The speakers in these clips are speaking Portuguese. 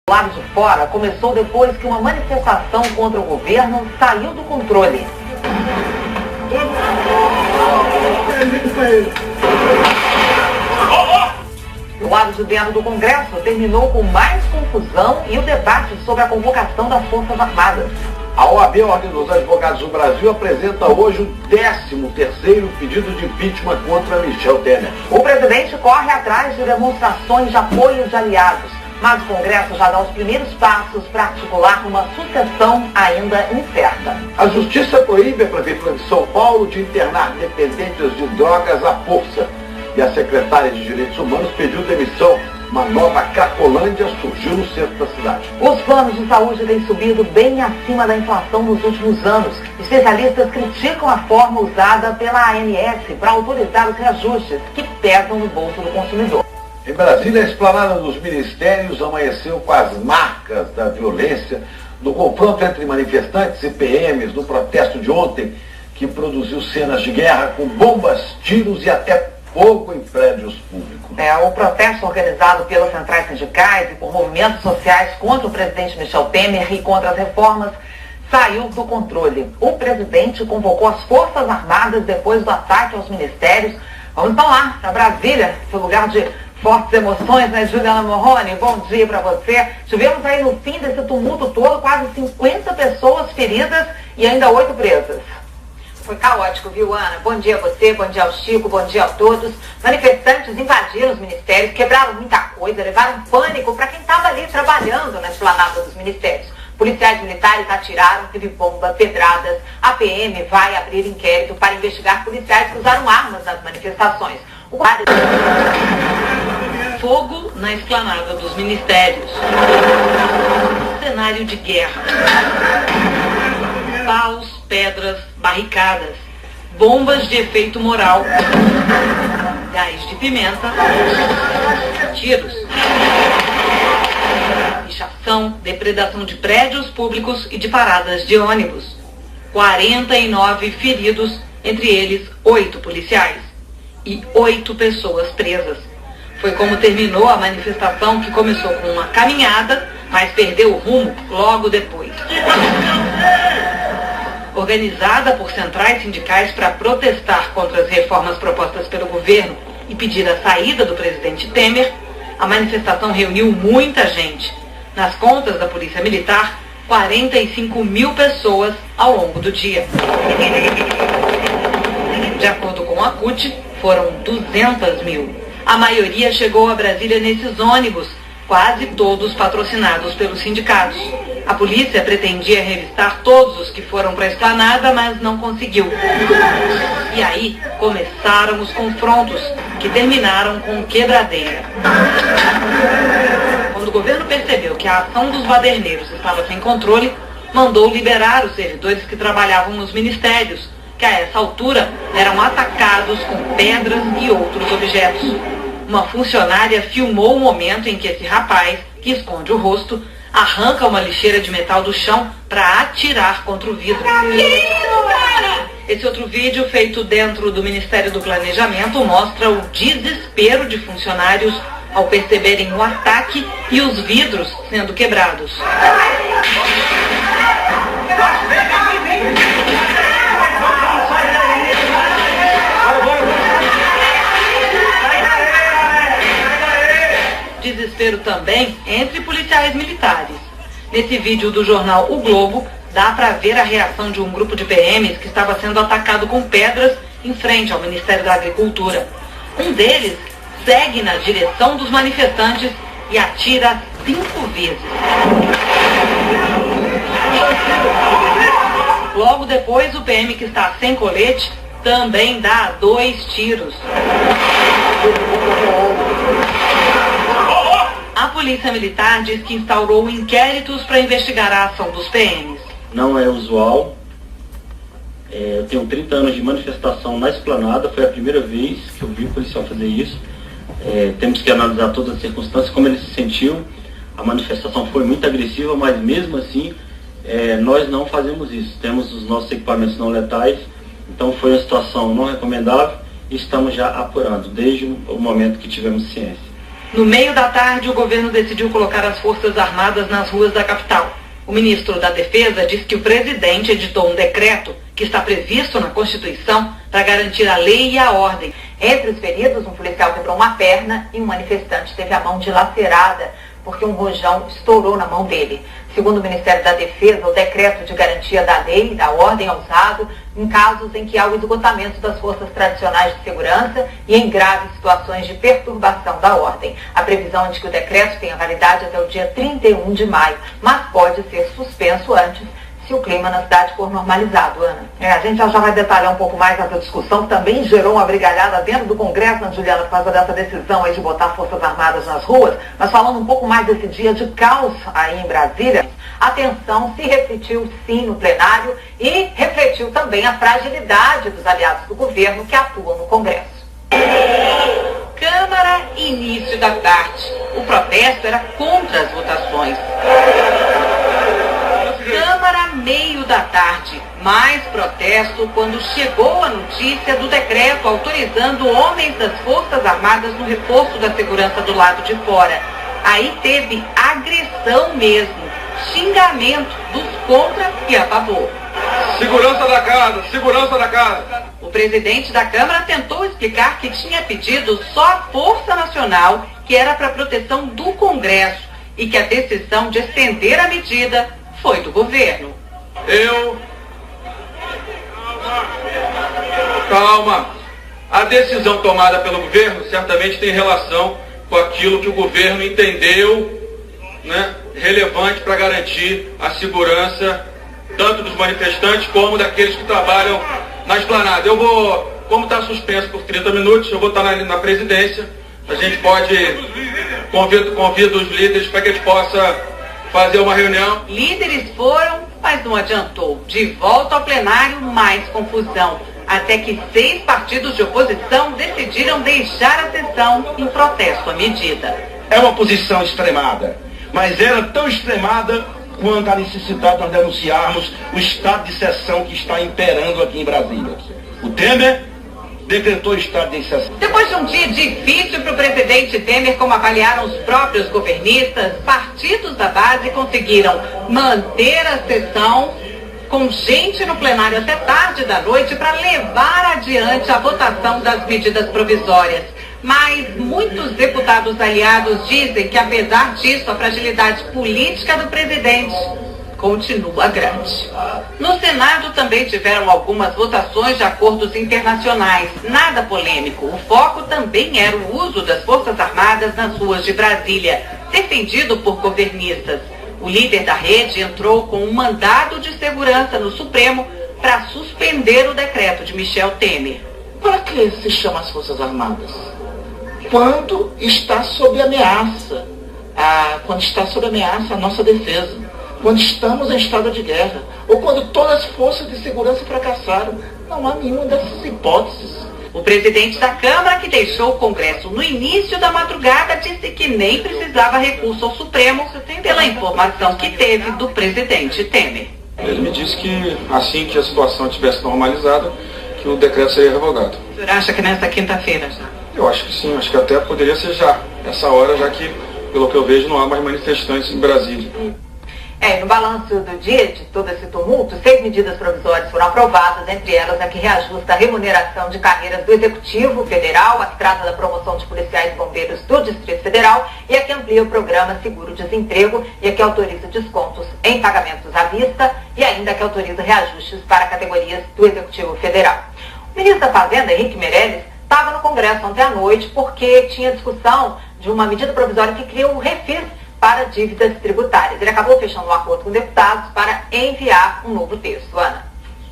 Do lado de fora começou depois que uma manifestação contra o governo saiu do controle. Do lado de dentro do Congresso terminou com mais confusão e o debate sobre a convocação das Forças Armadas. A OAB, a Ordem dos Advogados do Brasil, apresenta hoje o 13º pedido de impeachment contra Michel Temer. O presidente corre atrás de demonstrações de apoio de aliados, mas o Congresso já dá os primeiros passos para articular uma sucessão ainda incerta. A Justiça proíbe a Prefeitura de São Paulo de internar dependentes de drogas à força. E a secretária de Direitos Humanos pediu demissão. Uma nova Cracolândia surgiu no centro da cidade. Os planos de saúde têm subido bem acima da inflação nos últimos anos. Especialistas criticam a forma usada pela ANS para autorizar os reajustes, que pesam no bolso do consumidor. Em Brasília, a esplanada dos ministérios amanheceu com as marcas da violência, do confronto entre manifestantes e PMs, no protesto de ontem, que produziu cenas de guerra com bombas, tiros e até fogo em prédios públicos. O protesto organizado pelas centrais sindicais e por movimentos sociais contra o presidente Michel Temer e contra as reformas saiu do controle. O presidente convocou as Forças Armadas depois do ataque aos ministérios. Vamos então lá, para Brasília, esse lugar de fortes emoções, né, Juliana Morrone? Bom dia para você. Tivemos aí no fim desse tumulto todo quase 50 pessoas feridas e ainda 8 presas. Foi caótico, viu, Ana? Bom dia a você, bom dia ao Chico, bom dia a todos. Manifestantes invadiram os ministérios, quebraram muita coisa, levaram pânico para quem estava ali trabalhando na esplanada dos ministérios. Policiais militares atiraram, teve bomba, pedradas. A PM vai abrir inquérito para investigar policiais que usaram armas nas manifestações. Fogo na esplanada dos ministérios. Cenário de guerra. Paus, pedras, barricadas, bombas de efeito moral, gás de pimenta, tiros, pichação, depredação de prédios públicos e de paradas de ônibus. 49 feridos, entre eles 8 policiais e 8 pessoas presas. Foi como terminou a manifestação, que começou com uma caminhada, mas perdeu o rumo logo depois. Organizada por centrais sindicais para protestar contra as reformas propostas pelo governo e pedir a saída do presidente Temer, a manifestação reuniu muita gente. Nas contas da Polícia Militar, 45 mil pessoas ao longo do dia. De acordo com a CUT, foram 200 mil. A maioria chegou a Brasília nesses ônibus, quase todos patrocinados pelos sindicatos. A polícia pretendia revistar todos os que foram para a esplanada, mas não conseguiu. E aí começaram os confrontos, que terminaram com quebradeira. Quando o governo percebeu que a ação dos baderneiros estava sem controle, mandou liberar os servidores que trabalhavam nos ministérios, que a essa altura eram atacados com pedras e outros objetos. Uma funcionária filmou o momento em que esse rapaz, que esconde o rosto, arranca uma lixeira de metal do chão para atirar contra o vidro. Esse outro vídeo, feito dentro do Ministério do Planejamento, mostra o desespero de funcionários ao perceberem o ataque e os vidros sendo quebrados. Desespero também entre policiais militares. Nesse vídeo do jornal O Globo, dá para ver a reação de um grupo de PMs que estava sendo atacado com pedras em frente ao Ministério da Agricultura. Um deles segue na direção dos manifestantes e atira 5 vezes. Logo depois, o PM que está sem colete também dá 2 tiros. A Polícia Militar diz que instaurou inquéritos para investigar a ação dos PMs. Não é usual. Eu tenho 30 anos de manifestação na esplanada. Foi a primeira vez que eu vi o policial fazer isso. Temos que analisar todas as circunstâncias, como ele se sentiu. A manifestação foi muito agressiva, mas mesmo assim, nós não fazemos isso. Temos os nossos equipamentos não letais. Então foi uma situação não recomendável e estamos já apurando, desde o momento que tivemos ciência. No meio da tarde, o governo decidiu colocar as Forças Armadas nas ruas da capital. O ministro da Defesa disse que o presidente editou um decreto que está previsto na Constituição para garantir a lei e a ordem. Entre os feridos, um policial quebrou uma perna e um manifestante teve a mão dilacerada porque um rojão estourou na mão dele. Segundo o Ministério da Defesa, o decreto de garantia da lei e da ordem é usado em casos em que há o esgotamento das forças tradicionais de segurança e em graves situações de perturbação da ordem. A previsão é de que o decreto tenha validade até o dia 31 de maio, mas pode ser suspenso antes, se o clima na cidade for normalizado, Ana. A gente já vai detalhar um pouco mais essa discussão, que também gerou uma brigalhada dentro do Congresso, Ana Juliana, por causa dessa decisão aí de botar Forças Armadas nas ruas. Mas falando um pouco mais desse dia de caos aí em Brasília, a tensão se refletiu sim no plenário e refletiu também a fragilidade dos aliados do governo que atuam no Congresso. Câmara, início da tarde. O protesto era contra as votações. Câmara, meio da tarde. Mais protesto quando chegou a notícia do decreto autorizando homens das Forças Armadas no reforço da segurança do lado de fora. Aí teve agressão mesmo, xingamento dos contra e a favor. Segurança da casa, segurança da casa. O presidente da Câmara tentou explicar que tinha pedido só a Força Nacional, que era para proteção do Congresso, e que a decisão de estender a medida foi do governo. Calma. A decisão tomada pelo governo certamente tem relação com aquilo que o governo entendeu, relevante para garantir a segurança tanto dos manifestantes como daqueles que trabalham na esplanada. Eu vou, como está suspenso por 30 minutos, eu vou estar na presidência. A gente pode, convido os líderes para que a gente possa fazer uma reunião. Líderes foram, mas não adiantou. De volta ao plenário, mais confusão. Até que 6 partidos de oposição decidiram deixar a sessão em protesto à medida. É uma posição extremada, mas era tão extremada quanto a necessidade de nós denunciarmos o estado de exceção que está imperando aqui em Brasília. O Temer decretou o estado de exceção. Depois de um dia difícil para o presidente Temer, como avaliaram os próprios governistas, partidos da base conseguiram manter a sessão com gente no plenário até tarde da noite para levar adiante a votação das medidas provisórias. Mas muitos deputados aliados dizem que, apesar disso, a fragilidade política do presidente continua grande. No Senado também tiveram algumas votações de acordos internacionais, nada polêmico. O foco também era o uso das Forças Armadas nas ruas de Brasília, defendido por governistas. O líder da rede entrou com um mandado de segurança no Supremo para suspender o decreto de Michel Temer. Para que se chama as Forças Armadas? Quando está sob ameaça, quando está sob ameaça a nossa defesa, quando estamos em estado de guerra, ou quando todas as forças de segurança fracassaram. Não há nenhuma dessas hipóteses. O presidente da Câmara, que deixou o Congresso no início da madrugada, disse que nem precisava recurso ao Supremo pela informação que teve do presidente Temer. Ele me disse que assim que a situação estivesse normalizada, que o decreto seria revogado. O senhor acha que nesta quinta-feira já? Eu acho que sim, acho que até poderia ser já, essa hora, já que, pelo que eu vejo, não há mais manifestantes em Brasília. No balanço do dia de todo esse tumulto, 6 medidas provisórias foram aprovadas, entre elas a que reajusta a remuneração de carreiras do Executivo Federal, a que trata da promoção de policiais e bombeiros do Distrito Federal e a que amplia o programa Seguro-Desemprego e a que autoriza descontos em pagamentos à vista e ainda a que autoriza reajustes para categorias do Executivo Federal. O ministro da Fazenda, Henrique Meirelles, estava no Congresso ontem à noite porque tinha discussão de uma medida provisória que cria um refis para dívidas tributárias. Ele acabou fechando um acordo com deputados para enviar um novo texto. Ana.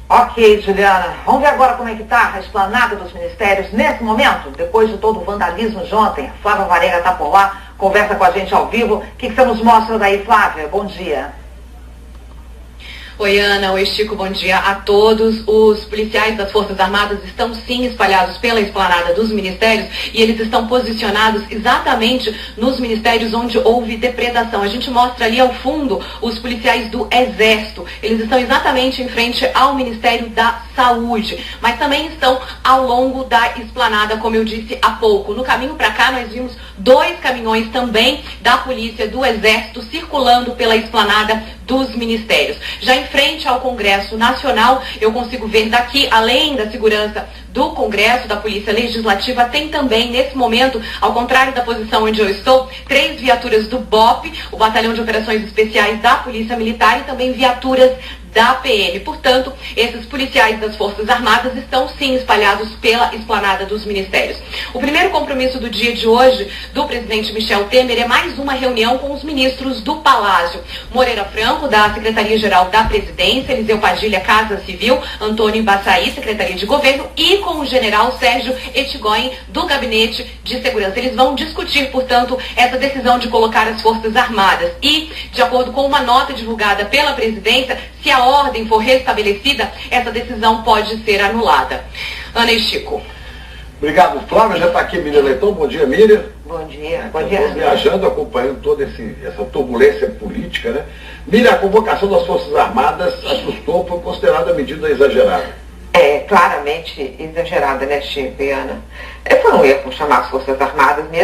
Ok, Juliana. Vamos ver agora como é que está a esplanada dos ministérios nesse momento, depois de todo o vandalismo de ontem. A Flávia Varenga está por lá, conversa com a gente ao vivo. O que você nos mostra daí, Flávia? Bom dia. Oi, Ana. Oi, Chico. Bom dia a todos. Os policiais das Forças Armadas estão sim espalhados pela esplanada dos ministérios e eles estão posicionados exatamente nos ministérios onde houve depredação. A gente mostra ali ao fundo os policiais do Exército. Eles estão exatamente em frente ao Ministério da Saúde, mas também estão ao longo da esplanada, como eu disse há pouco. No caminho para cá nós vimos 2 caminhões também da Polícia do Exército circulando pela esplanada dos ministérios. Já em frente ao Congresso Nacional, eu consigo ver daqui, além da segurança do Congresso, da Polícia Legislativa, tem também, nesse momento, ao contrário da posição onde eu estou, 3 viaturas do BOP, o Batalhão de Operações Especiais da Polícia Militar, e também viaturas da PM. Portanto, esses policiais das Forças Armadas estão sim espalhados pela esplanada dos ministérios. O primeiro compromisso do dia de hoje do presidente Michel Temer é mais uma reunião com os ministros do Palácio. Moreira Franco, da Secretaria-Geral da Presidência, Eliseu Padilha, Casa Civil, Antônio Embaçaí, Secretaria de Governo, e com o general Sérgio Ettigoyen, do Gabinete de Segurança. Eles vão discutir, portanto, essa decisão de colocar as Forças Armadas e, de acordo com uma nota divulgada pela presidência, se a ordem for restabelecida, essa decisão pode ser anulada. Ana e Chico. Obrigado, Flávia. Já está aqui Miriam Leitão. Bom dia, Miriam. Bom dia. Bom dia. Estou viajando, acompanhando toda essa turbulência política, né? Miriam, a convocação das Forças Armadas assustou, foi considerada medida exagerada. É claramente exagerada, né, Chico e Ana? Foi um erro chamar as Forças Armadas mesmo.